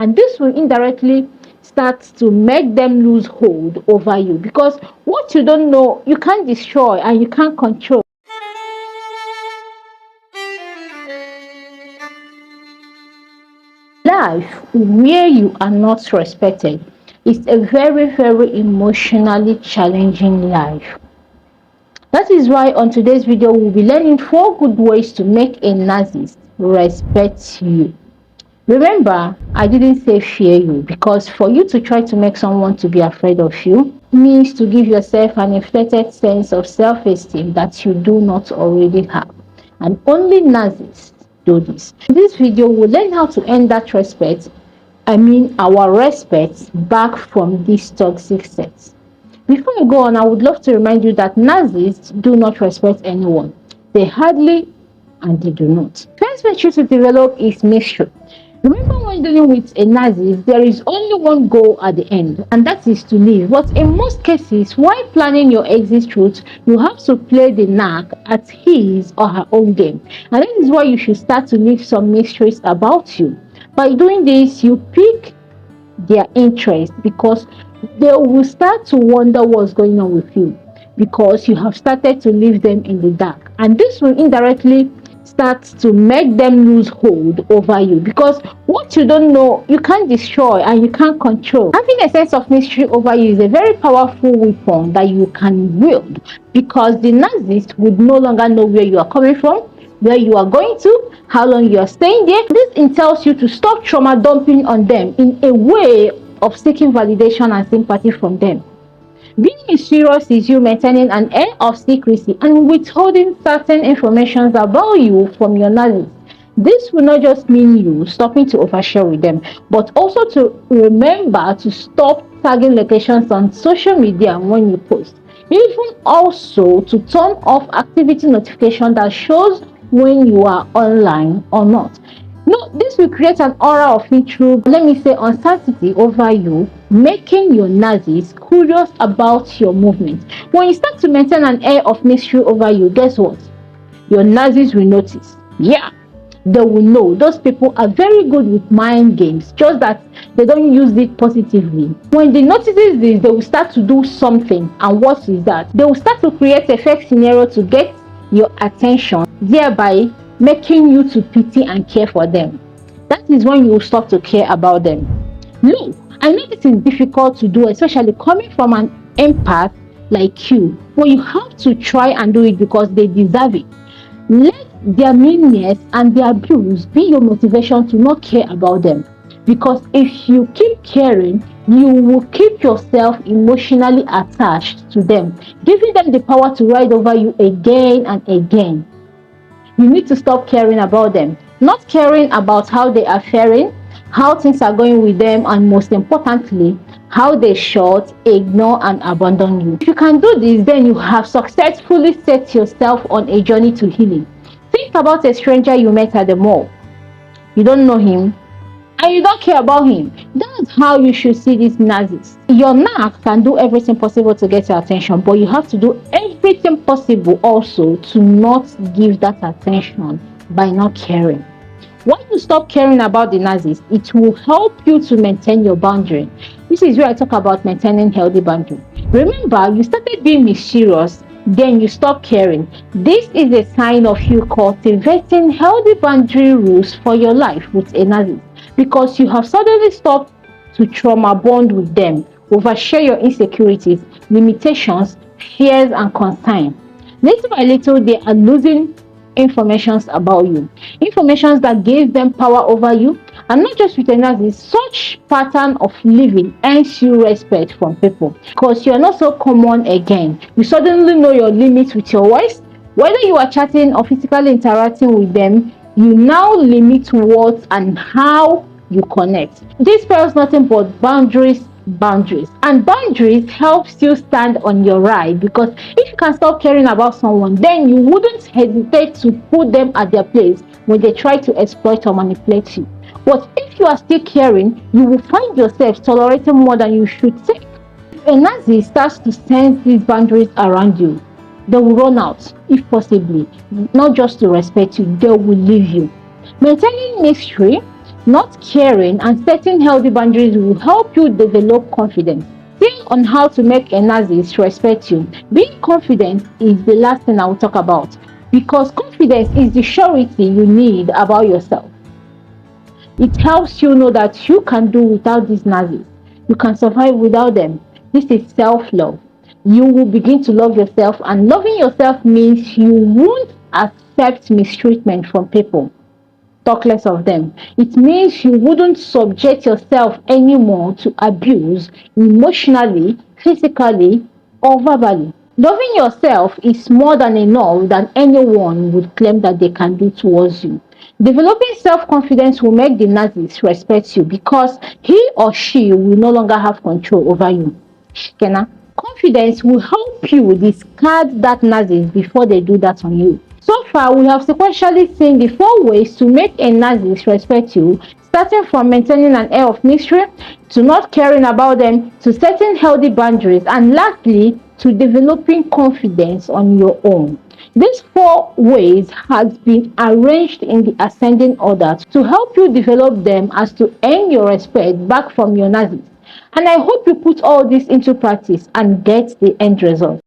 And this will indirectly start to make them lose hold over you, because what you don't know, you can't destroy and you can't control. Life where you are not respected is a very, very emotionally challenging life. That is why on today's video, we'll be learning 4 good ways to make a narcissist respect you. Remember, I didn't say fear you, because for you to try to make someone to be afraid of you means to give yourself an inflated sense of self-esteem that you do not already have. And only narcissists do this. In this video, we'll learn how to earn that respect, our respect back from these toxic sets. Before I go on, I would love to remind you that narcissists do not respect anyone. They hardly, and they do not. First virtue to develop is mystery. Remember, when dealing with a narcissist, there is only one goal at the end, and that is to leave. But in most cases, while planning your exit route, you have to play the narc at his or her own game. And that is why you should start to leave some mysteries about you. By doing this, you pique their interest, because they will start to wonder what's going on with you, because you have started to leave them in the dark. And this will indirectly start to make them lose hold over you, because what you don't know, you can't destroy and you can't control. Having a sense of mystery over you is a very powerful weapon that you can wield, because the narcissist would no longer know where you are coming from, where you are going to, how long you are staying there. This entails you to stop trauma dumping on them in a way of seeking validation and sympathy from them. Being mysterious is you maintaining an air of secrecy and withholding certain information about you from your narcissist. This will not just mean you stopping to overshare with them, but also to remember to stop tagging locations on social media when you post. Even also to turn off activity notification that shows when you are online or not. No, this will create an aura of uncertainty over you, making your narcissist curious about your movement. When you start to maintain an air of mystery over you, guess what? Your narcissist will notice. Yeah, they will know. Those people are very good with mind games, just that they don't use it positively. When they notice this, they will start to do something. And what is that? They will start to create a fake scenario to get your attention, thereby making you to pity and care for them. That is when you will stop to care about them. No, I know this is difficult to do, especially coming from an empath like you, but you have to try and do it because they deserve it. Let their meanness and their abuse be your motivation to not care about them. Because if you keep caring, you will keep yourself emotionally attached to them, giving them the power to ride over you again and again. You need to stop caring about them, not caring about how they are faring, how things are going with them, and most importantly, how they short, ignore, and abandon you. If you can do this, then you have successfully set yourself on a journey to healing. Think about a stranger you met at the mall. You don't know him, and you don't care about him. That's how you should see this narcissist. Your narc can do everything possible to get your attention, but you have to do everything possible also to not give that attention by not caring. When you stop caring about the narcissist, it will help you to maintain your boundary. This is where I talk about maintaining healthy boundary. Remember, you started being mysterious, then you stop caring. This is a sign of you cultivating healthy boundary rules for your life with a narcissist, because you have suddenly stopped to trauma bond with them, overshare your insecurities, limitations, fears, and concerns. Little by little, they are losing informations about you, informations that gave them power over you. And not just with a narcissist, such pattern of living earns you respect from people, because you are not so common again. You suddenly know your limits with your voice. Whether you are chatting or physically interacting with them, you now limit what and how you connect. This spells nothing but boundaries. And boundaries helps you stand on your right, because if you can stop caring about someone, then you wouldn't hesitate to put them at their place when they try to exploit or manipulate you. But if you are still caring, you will find yourself tolerating more than you should take. If a narcissist starts to sense these boundaries around you, they will run out, if possibly, not just to respect you, they will leave you. Maintaining mystery Not caring and setting healthy boundaries will help you develop confidence. Think on how to make a narcissist respect you. Being confident is the last thing I will talk about, because confidence is the surety you need about yourself. It helps you know that you can do without these Nazis. You can survive without them. This is self-love. You will begin to love yourself, and loving yourself means you won't accept mistreatment from people. Talk less of them. It means you wouldn't subject yourself anymore to abuse emotionally, physically, or verbally. Loving yourself is more than enough that anyone would claim that they can do towards you. Developing self-confidence will make the Nazis respect you because he or she will no longer have control over you. Shikena. Confidence will help you discard that Nazis before they do that on you. So far, we have sequentially seen the 4 ways to make a Narcissist respect you, starting from maintaining an air of mystery, to not caring about them, to setting healthy boundaries, and lastly, to developing confidence on your own. These 4 ways has been arranged in the ascending order to help you develop them as to earn your respect back from your Nazis. And I hope you put all this into practice and get the end result.